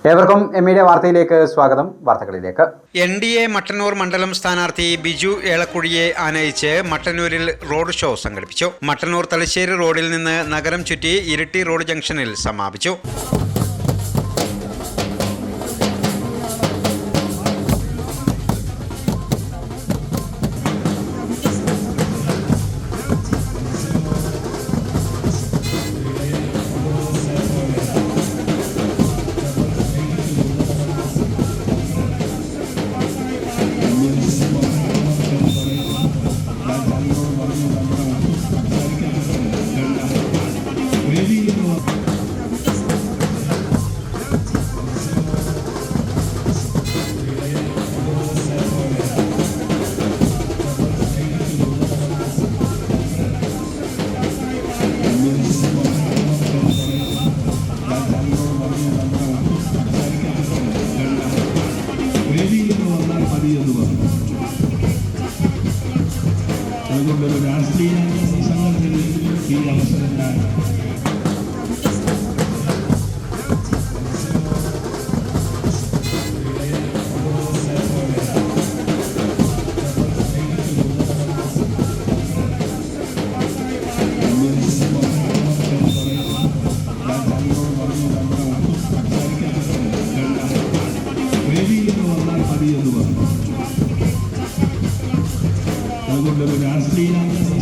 ഏവർക്കും എമ്മീഡിയ വാർത്തയിലേക്ക് സ്വാഗതം. വാർത്തകളിലേക്ക്. NDA മട്ടന്നൂർ മണ്ഡലം സ്ഥാനാർത്ഥി ബിജു ഏളക്കുഴിയെ ആനയിച്ച് മട്ടന്നൂരിൽ റോഡ് ഷോ സംഘടിപ്പിച്ചു. മട്ടന്നൂർ തലശ്ശേരി റോഡിൽ നിന്ന് നഗരം ചുറ്റി ഇരിട്ടി റോഡ് ജംഗ്ഷനിൽ സമാപിച്ചു. അതുകൊണ്ടൊരു രാഷ്ട്രീയ സംഘടനയിൽ ഈ അവസരങ്ങൾ അതുകൊണ്ടൊരു രാഷ്ട്രീയ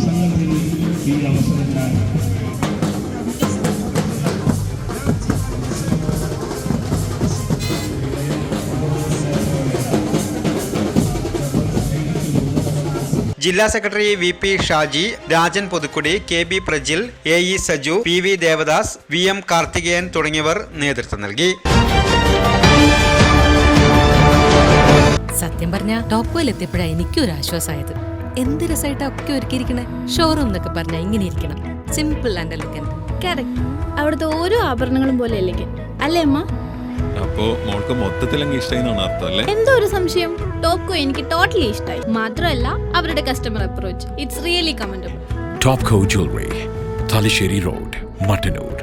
സംഘടനയിൽ ഈ അവസരങ്ങൾ ജില്ലാ secretary VP Shaji, Rajan Puthukkudi, KB Prajil, AE Saju, PV Devadas, VM Karthikeyan തുടങ്ങിയവർ നേതൃത്വം നൽകി. സത്യം പറഞ്ഞ ടോപ്പ് എത്തിയപ്പോഴാണ് എനിക്കൊരു ആശ്വാസമായത്. എന്ത് രസമായിട്ടാ ഒക്കെ ഒരുക്കിയിരിക്കണേ. ഷോറൂം എന്നൊക്കെ പറഞ്ഞാൽ ഇങ്ങനെ ഇരിക്കണം, സിമ്പിൾ ആൻഡ് എലഗന്റ്. കറക്റ്റ്. അവിടുത്തെ ഓരോ ആഭരണങ്ങളും പോലെ അല്ലേ അമ്മ? അപ്പോ മോൾക്ക് മൊത്തത്തിൽ ഇഷ്ടമായിന്നാണ് അർത്ഥം അല്ലേ? എന്തോ ഒരു സംശയം. ടോപ്കോ എനിക്ക് ടോട്ടലി ഇഷ്ടമായി. മാത്രമല്ല അവരുടെ customer approach, it's really commendable. Topco jewellery, Thalassery road, Mattannur.